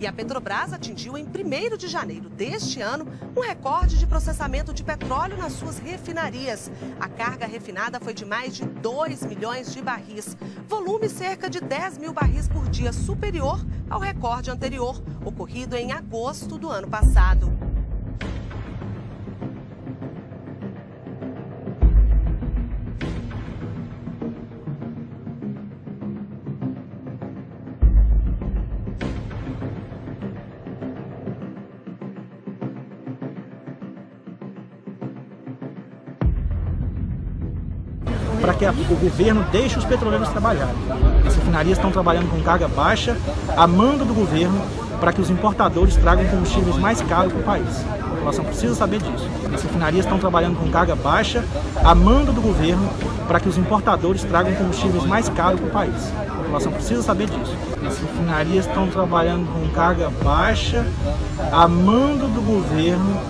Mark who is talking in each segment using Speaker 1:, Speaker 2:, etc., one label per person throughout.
Speaker 1: E a Petrobras atingiu em 1º de janeiro deste ano um recorde de processamento de petróleo nas suas refinarias. A carga refinada foi de mais de 2 milhões de barris, volume cerca de 10 mil barris por dia, superior ao recorde anterior, ocorrido em agosto do ano passado.
Speaker 2: Para que o governo deixe os petroleiros trabalharem. As refinarias estão trabalhando com carga baixa, a mando do governo, para que os importadores tragam combustíveis mais caros para o país. A população precisa saber disso. As refinarias estão trabalhando com carga baixa, a mando do governo, para que os importadores tragam combustíveis mais caros para o país. A população precisa saber disso. As refinarias estão trabalhando com carga baixa, a mando do governo,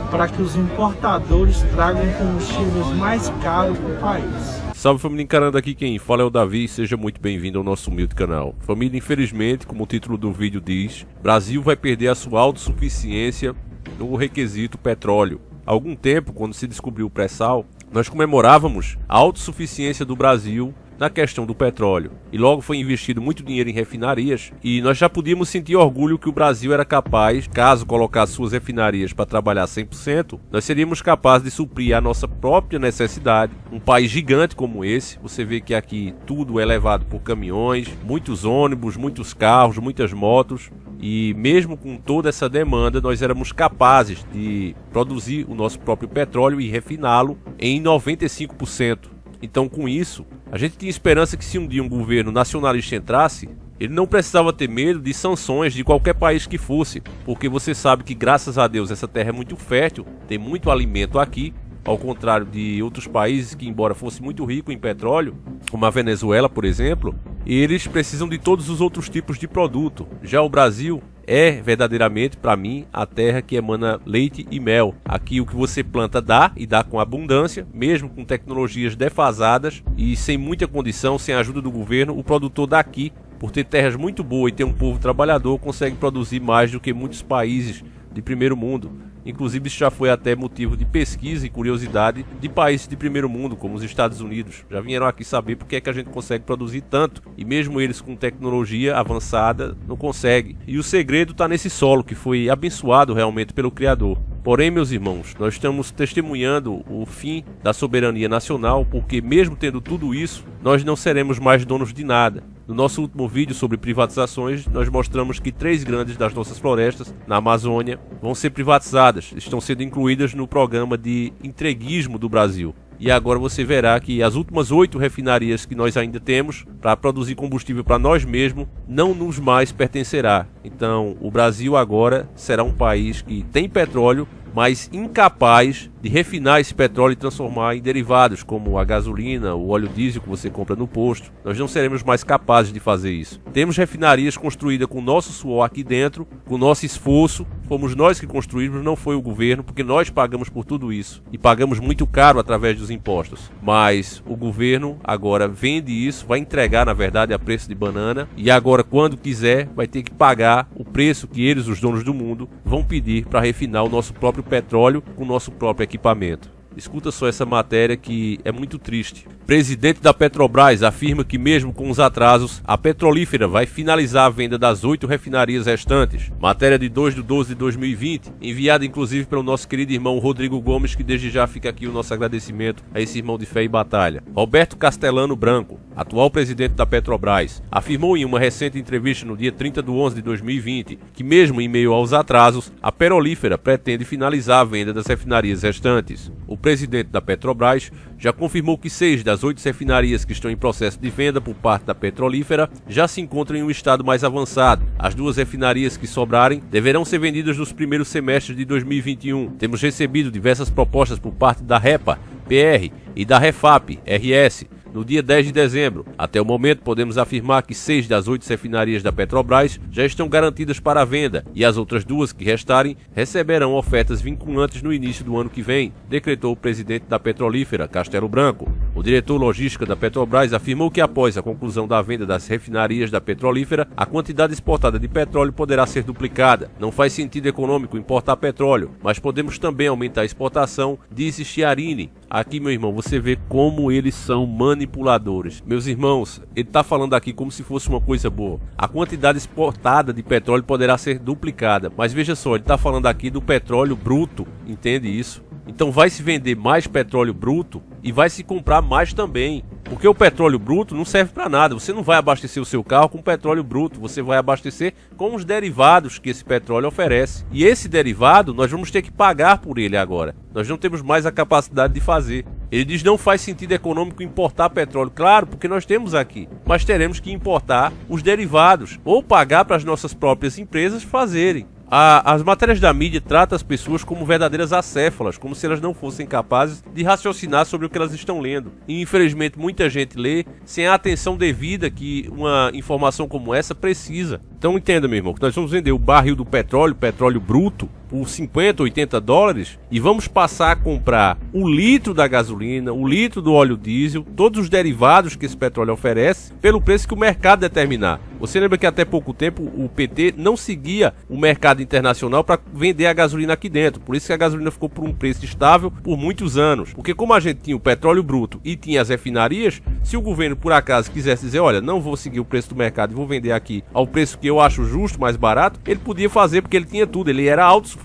Speaker 2: para que os importadores tragam combustíveis mais caros para o país.
Speaker 3: Salve família Encarando, aqui quem fala é o Davi e seja muito bem-vindo ao nosso humilde canal. Família, infelizmente, como o título do vídeo diz, Brasil vai perder a sua autossuficiência no requisito petróleo. Há algum tempo, quando se descobriu o pré-sal, nós comemorávamos a autossuficiência do Brasil na questão do petróleo. E logo foi investido muito dinheiro em refinarias e nós já podíamos sentir orgulho que o Brasil era capaz, caso colocasse suas refinarias para trabalhar 100%, nós seríamos capazes de suprir a nossa própria necessidade. Um país gigante como esse, você vê que aqui tudo é levado por caminhões, muitos ônibus, muitos carros, muitas motos. E mesmo com toda essa demanda, nós éramos capazes de produzir o nosso próprio petróleo e refiná-lo em 95%. Então, com isso, a gente tinha esperança que se um dia um governo nacionalista entrasse, ele não precisava ter medo de sanções de qualquer país que fosse, porque você sabe que, graças a Deus, essa terra é muito fértil, tem muito alimento aqui, ao contrário de outros países que, embora fosse muito rico em petróleo, como a Venezuela, por exemplo, eles precisam de todos os outros tipos de produto. Já o Brasil é verdadeiramente, para mim, a terra que emana leite e mel. Aqui o que você planta dá, e dá com abundância, mesmo com tecnologias defasadas e sem muita condição, sem a ajuda do governo, o produtor daqui, por ter terras muito boas e ter um povo trabalhador, consegue produzir mais do que muitos países de primeiro mundo. Inclusive isso já foi até motivo de pesquisa e curiosidade de países de primeiro mundo, como os Estados Unidos. Já vieram aqui saber por que é que a gente consegue produzir tanto, e mesmo eles com tecnologia avançada não conseguem. E o segredo está nesse solo que foi abençoado realmente pelo Criador. Porém, meus irmãos, nós estamos testemunhando o fim da soberania nacional, porque mesmo tendo tudo isso, nós não seremos mais donos de nada. No nosso último vídeo sobre privatizações, nós mostramos que 3 grandes das nossas florestas, na Amazônia, vão ser privatizadas, estão sendo incluídas no programa de entreguismo do Brasil. E agora você verá que as últimas 8 refinarias que nós ainda temos para produzir combustível para nós mesmos não nos mais pertencerá. Então o Brasil agora será um país que tem petróleo, mas incapaz de refinar esse petróleo e transformar em derivados, como a gasolina, o óleo diesel que você compra no posto. Nós não seremos mais capazes de fazer isso. Temos refinarias construídas com nosso suor aqui dentro, com nosso esforço. Fomos nós que construímos, não foi o governo, porque nós pagamos por tudo isso. E pagamos muito caro através dos impostos. Mas o governo agora vende isso, vai entregar, na verdade, a preço de banana. E agora, quando quiser, vai ter que pagar o preço que eles, os donos do mundo, vão pedir para refinar o nosso próprio petróleo com o nosso próprio equipamento. Escuta só essa matéria que é muito triste. Presidente da Petrobras afirma que mesmo com os atrasos, a petrolífera vai finalizar a venda das 8 refinarias restantes. Matéria de 2/12/2020, enviada inclusive pelo nosso querido irmão Rodrigo Gomes, que desde já fica aqui o nosso agradecimento a esse irmão de fé e batalha. Roberto Castellano Branco, atual presidente da Petrobras, afirmou em uma recente entrevista no dia 30/11/2020 que mesmo em meio aos atrasos, a petrolífera pretende finalizar a venda das refinarias restantes. O presidente da Petrobras já confirmou que 6 das 8 refinarias que estão em processo de venda por parte da petrolífera já se encontram em um estado mais avançado. As 2 refinarias que sobrarem deverão ser vendidas nos primeiros semestres de 2021. Temos recebido diversas propostas por parte da REPA, PR e da REFAP, RS, no dia 10 de dezembro. Até o momento, podemos afirmar que 6 das 8 refinarias da Petrobras já estão garantidas para a venda e as outras 2 que restarem receberão ofertas vinculantes no início do ano que vem, decretou o presidente da petrolífera, Castelo Branco. O diretor logística da Petrobras afirmou que após a conclusão da venda das refinarias da petrolífera, a quantidade exportada de petróleo poderá ser duplicada. Não faz sentido econômico importar petróleo, mas podemos também aumentar a exportação, disse Chiarini. Aqui, meu irmão, você vê como eles são manipuladores. Meus irmãos, ele está falando aqui como se fosse uma coisa boa. A quantidade exportada de petróleo poderá ser duplicada, mas veja só, ele está falando aqui do petróleo bruto, entende isso? Então vai se vender mais petróleo bruto e vai se comprar mais também. Porque o petróleo bruto não serve para nada. Você não vai abastecer o seu carro com petróleo bruto. Você vai abastecer com os derivados que esse petróleo oferece. E esse derivado nós vamos ter que pagar por ele agora. Nós não temos mais a capacidade de fazer. Ele diz que não faz sentido econômico importar petróleo. Claro, porque nós temos aqui. Mas teremos que importar os derivados. Ou pagar para as nossas próprias empresas fazerem. As matérias da mídia tratam as pessoas como verdadeiras acéfalas, como se elas não fossem capazes de raciocinar sobre o que elas estão lendo. E infelizmente muita gente lê sem a atenção devida que uma informação como essa precisa. Então entenda, meu irmão, que nós vamos vender o barril do petróleo bruto, por 50, 80 dólares e vamos passar a comprar o litro da gasolina, o litro do óleo diesel, todos os derivados que esse petróleo oferece, pelo preço que o mercado determinar. Você lembra que até pouco tempo o PT não seguia o mercado internacional para vender a gasolina aqui dentro, por isso que a gasolina ficou por um preço estável por muitos anos, porque como a gente tinha o petróleo bruto e tinha as refinarias, se o governo por acaso quisesse dizer, olha, não vou seguir o preço do mercado e vou vender aqui ao preço que eu acho justo, mais barato, ele podia fazer porque ele tinha tudo, ele era autossuficiente.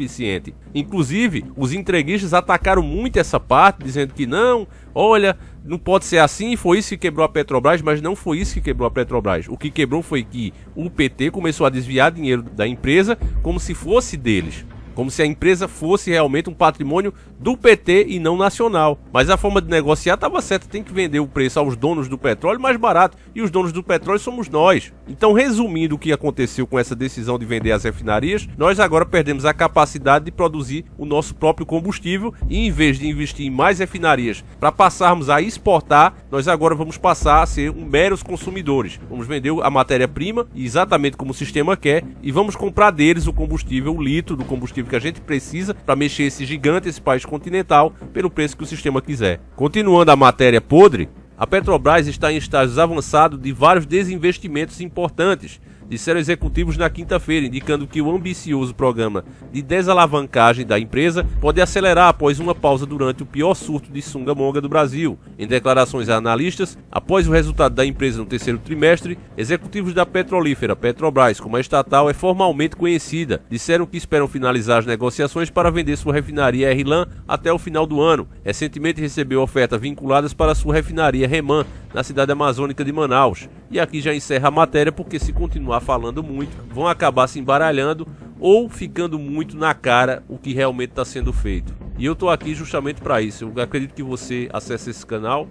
Speaker 3: Inclusive, os entreguistas atacaram muito essa parte, dizendo que não, olha, não pode ser assim, foi isso que quebrou a Petrobras, mas não foi isso que quebrou a Petrobras. O que quebrou foi que o PT começou a desviar dinheiro da empresa como se fosse deles. Como se a empresa fosse realmente um patrimônio do PT e não nacional. Mas a forma de negociar estava certa, tem que vender o preço aos donos do petróleo mais barato. E os donos do petróleo somos nós. Então, resumindo o que aconteceu com essa decisão de vender as refinarias, nós agora perdemos a capacidade de produzir o nosso próprio combustível. E em vez de investir em mais refinarias para passarmos a exportar, nós agora vamos passar a ser meros consumidores. Vamos vender a matéria-prima, exatamente como o sistema quer, e vamos comprar deles o combustível, o litro do combustível que a gente precisa para mexer esse gigante, esse país continental, pelo preço que o sistema quiser. Continuando a matéria podre, a Petrobras está em estágios avançados de vários desinvestimentos importantes, disseram executivos na quinta-feira, indicando que o ambicioso programa de desalavancagem da empresa pode acelerar após uma pausa durante o pior surto de sunga-monga do Brasil. Em declarações a analistas, após o resultado da empresa no terceiro trimestre, executivos da petrolífera Petrobras, como a estatal é formalmente conhecida, disseram que esperam finalizar as negociações para vender sua refinaria RLAM até o final do ano. Recentemente recebeu ofertas vinculadas para sua refinaria REMAN, na cidade amazônica de Manaus. E aqui já encerra a matéria, porque se continuar falando muito, vão acabar se embaralhando ou ficando muito na cara o que realmente está sendo feito. E eu estou aqui justamente para isso. Eu acredito que você acessa esse canal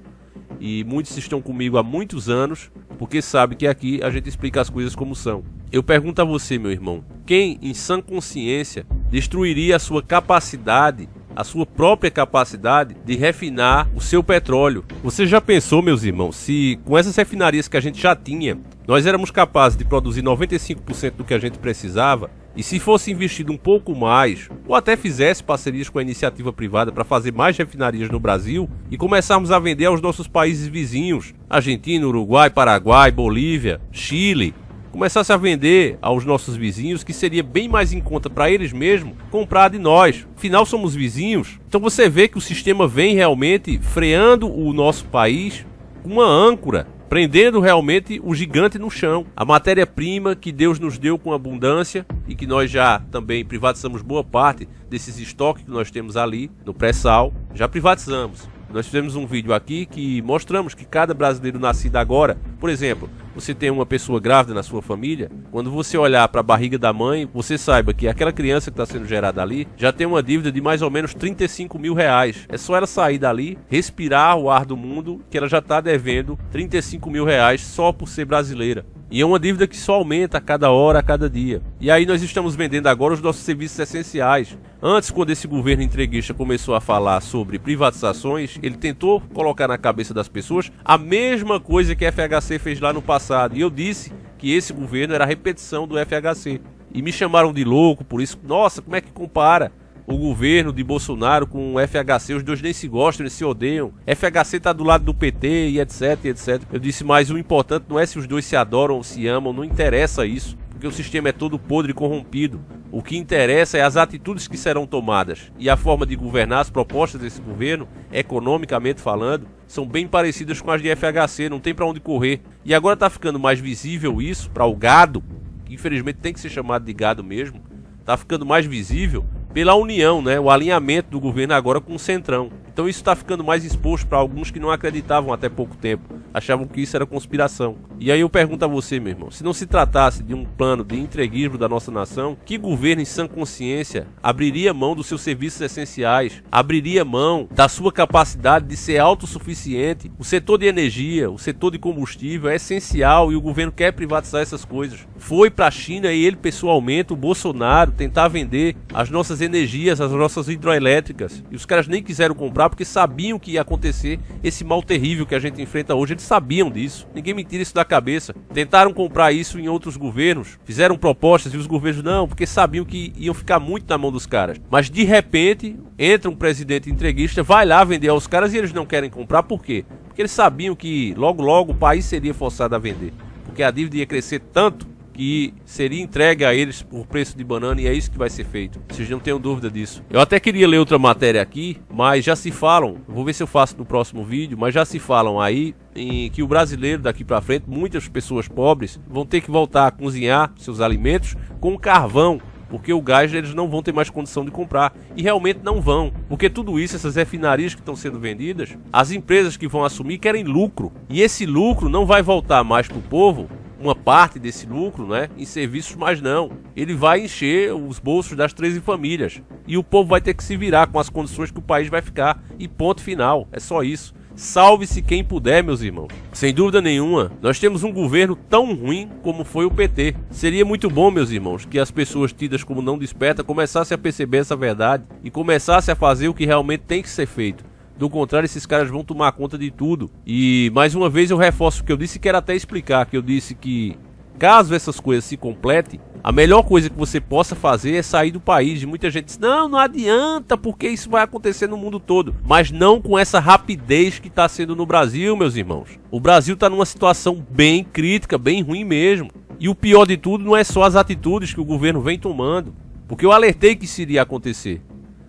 Speaker 3: e muitos estão comigo há muitos anos, porque sabe que aqui a gente explica as coisas como são. Eu pergunto a você, meu irmão, quem em sã consciência destruiria a sua capacidade, a sua própria capacidade de refinar o seu petróleo? Você já pensou, meus irmãos, se com essas refinarias que a gente já tinha, nós éramos capazes de produzir 95% do que a gente precisava, e se fosse investido um pouco mais, ou até fizesse parcerias com a iniciativa privada para fazer mais refinarias no Brasil, e começarmos a vender aos nossos países vizinhos, Argentina, Uruguai, Paraguai, Bolívia, Chile, começasse a vender aos nossos vizinhos, que seria bem mais em conta para eles mesmos comprar de nós. Afinal, somos vizinhos. Então você vê que o sistema vem realmente freando o nosso país com uma âncora, prendendo realmente o gigante no chão. A matéria-prima que Deus nos deu com abundância e que nós já também privatizamos boa parte desses estoques que nós temos ali no pré-sal, já privatizamos. Nós fizemos um vídeo aqui que mostramos que cada brasileiro nascido agora, por exemplo, você tem uma pessoa grávida na sua família, quando você olhar para a barriga da mãe, você saiba que aquela criança que está sendo gerada ali já tem uma dívida de mais ou menos 35 mil reais. É só ela sair dali, respirar o ar do mundo, que ela já está devendo 35 mil reais só por ser brasileira. E é uma dívida que só aumenta a cada hora, a cada dia. E aí nós estamos vendendo agora os nossos serviços essenciais. Antes, quando esse governo entreguista começou a falar sobre privatizações, ele tentou colocar na cabeça das pessoas a mesma coisa que a FHC fez lá no passado. E eu disse que esse governo era a repetição do FHC. E me chamaram de louco por isso. Nossa, como é que compara? o governo de Bolsonaro com o FHC, os dois nem se gostam, eles se odeiam. FHC tá do lado do PT e etc, etc. Eu disse, mas o importante não é se os dois se adoram ou se amam, não interessa isso, porque o sistema é todo podre e corrompido. O que interessa é as atitudes que serão tomadas. E a forma de governar, as propostas desse governo, economicamente falando, são bem parecidas com as de FHC, não tem para onde correr. E agora está ficando mais visível isso para o gado, que infelizmente tem que ser chamado de gado mesmo, está ficando mais visível pela união, né? O alinhamento do governo agora com o Centrão. Então isso está ficando mais exposto para alguns que não acreditavam até pouco tempo, achavam que isso era conspiração. E aí eu pergunto a você, meu irmão, se não se tratasse de um plano de entreguismo da nossa nação, que governo em sã consciência abriria mão dos seus serviços essenciais, abriria mão da sua capacidade de ser autossuficiente? O setor de energia, o setor de combustível é essencial e o governo quer privatizar essas coisas. Foi para a China e ele pessoalmente, o Bolsonaro, tentar vender as nossas energias, as nossas hidroelétricas, e os caras nem quiseram comprar porque sabiam que ia acontecer esse mal terrível que a gente enfrenta hoje. Eles sabiam disso, ninguém me tira isso da cabeça. Tentaram comprar isso em outros governos, fizeram propostas e os governos não, porque sabiam que iam ficar muito na mão dos caras. Mas de repente entra um presidente entreguista, vai lá vender aos caras e eles não querem comprar. Por quê? Porque eles sabiam que logo logo o país seria forçado a vender, porque a dívida ia crescer tanto que seria entregue a eles por preço de banana, e é isso que vai ser feito. Vocês não tenham dúvida disso. Eu até queria ler outra matéria aqui, mas já se falam, vou ver se eu faço no próximo vídeo, mas já se falam aí em que o brasileiro daqui pra frente, muitas pessoas pobres, vão ter que voltar a cozinhar seus alimentos com carvão, porque o gás eles não vão ter mais condição de comprar. E realmente não vão, porque tudo isso, essas refinarias que estão sendo vendidas, as empresas que vão assumir querem lucro, e esse lucro não vai voltar mais pro povo, uma parte desse lucro, né, em serviços, mas não. Ele vai encher os bolsos das 13 famílias. E o povo vai ter que se virar com as condições que o país vai ficar. E ponto final. É só isso. Salve-se quem puder, meus irmãos. Sem dúvida nenhuma, nós temos um governo tão ruim como foi o PT. Seria muito bom, meus irmãos, que as pessoas tidas como não despertas começassem a perceber essa verdade e começassem a fazer o que realmente tem que ser feito. Do contrário, esses caras vão tomar conta de tudo. E mais uma vez eu reforço o que eu disse e quero até explicar, que eu disse que caso essas coisas se completem, a melhor coisa que você possa fazer é sair do país. E muita gente diz, não adianta, porque isso vai acontecer no mundo todo. Mas não com essa rapidez que está sendo no Brasil, meus irmãos. O Brasil está numa situação bem crítica, bem ruim mesmo. E o pior de tudo não é só as atitudes que o governo vem tomando, porque eu alertei que isso iria acontecer.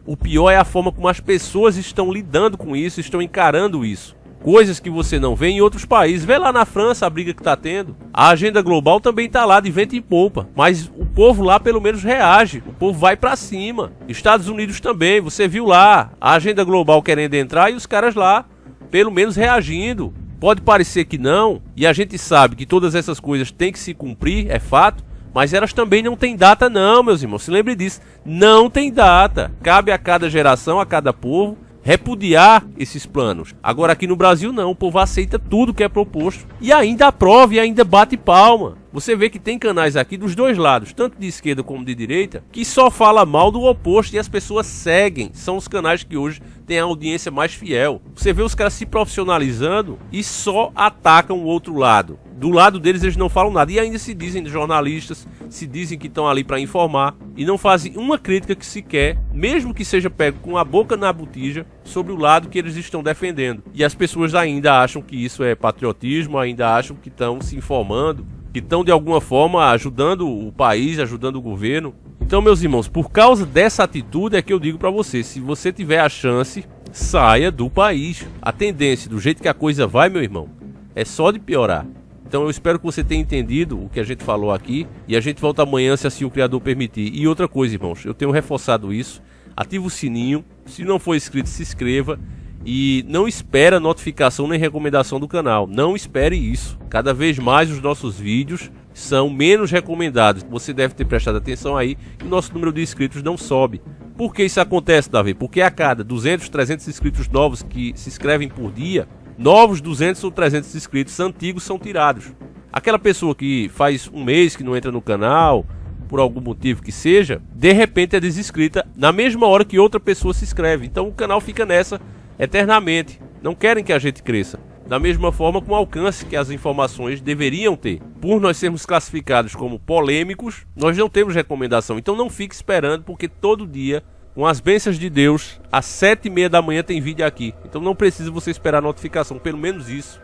Speaker 3: O pior é a forma como as pessoas estão lidando com isso, estão encarando isso. Coisas que você não vê em outros países. Vê lá na França a briga que está tendo. A agenda global também está lá de vento em polpa. Mas o povo lá pelo menos reage. O povo vai para cima. Estados Unidos também. Você viu lá a agenda global querendo entrar e os caras lá pelo menos reagindo. Pode parecer que não. E a gente sabe que todas essas coisas têm que se cumprir, é fato. Mas elas também não têm data não, meus irmãos. Se lembre disso. Não tem data. Cabe a cada geração, a cada povo, repudiar esses planos. Agora aqui no Brasil não. O povo aceita tudo que é proposto. E ainda aprova e ainda bate palma. Você vê que tem canais aqui dos dois lados, tanto de esquerda como de direita, que só fala mal do oposto e as pessoas seguem. São os canais que hoje têm a audiência mais fiel. Você vê os caras se profissionalizando e só atacam o outro lado. Do lado deles eles não falam nada e ainda se dizem jornalistas, se dizem que estão ali para informar e não fazem uma crítica que sequer, mesmo que seja pego com a boca na botija, sobre o lado que eles estão defendendo. E as pessoas ainda acham que isso é patriotismo, ainda acham que estão se informando, que estão de alguma forma ajudando o país, ajudando o governo. Então, meus irmãos, por causa dessa atitude é que eu digo para você, se você tiver a chance, saia do país. A tendência, do jeito que a coisa vai, meu irmão, é só de piorar. Então eu espero que você tenha entendido o que a gente falou aqui e a gente volta amanhã se assim o Criador permitir. E outra coisa, irmãos, eu tenho reforçado isso, ativa o sininho, se não for inscrito se inscreva e não espera notificação nem recomendação do canal, não espere isso. Cada vez mais os nossos vídeos são menos recomendados, você deve ter prestado atenção aí que o nosso número de inscritos não sobe. Por que isso acontece, Davi? Porque a cada 200, 300 inscritos novos que se inscrevem por dia, novos 200 ou 300 inscritos antigos são tirados. Aquela pessoa que faz um mês que não entra no canal, por algum motivo que seja, de repente é desinscrita na mesma hora que outra pessoa se inscreve. Então o canal fica nessa eternamente. Não querem que a gente cresça. Da mesma forma com o alcance que as informações deveriam ter. Por nós sermos classificados como polêmicos, nós não temos recomendação. Então não fique esperando, porque todo dia Com as bênçãos de Deus, às 7h30 da manhã tem vídeo aqui. Então não precisa você esperar a notificação, pelo menos isso,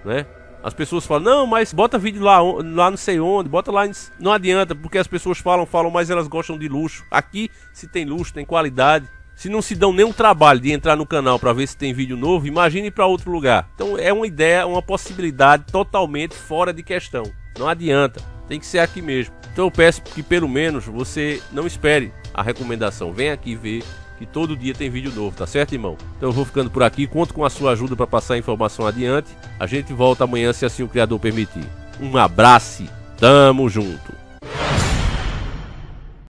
Speaker 3: né? As pessoas falam, não, mas bota vídeo lá não sei onde, bota lá. Não adianta, porque as pessoas falam, mas elas gostam de luxo. Aqui, se tem luxo, tem qualidade. Se não se dão nenhum trabalho de entrar no canal para ver se tem vídeo novo, imagine para outro lugar. Então é uma ideia, uma possibilidade totalmente fora de questão. Não adianta, tem que ser aqui mesmo. Então eu peço que pelo menos você não espere a recomendação. Vem aqui ver que todo dia tem vídeo novo, tá certo, irmão? Então eu vou ficando por aqui, conto com a sua ajuda para passar a informação adiante. A gente volta amanhã, se assim o Criador permitir. Um abraço, tamo junto!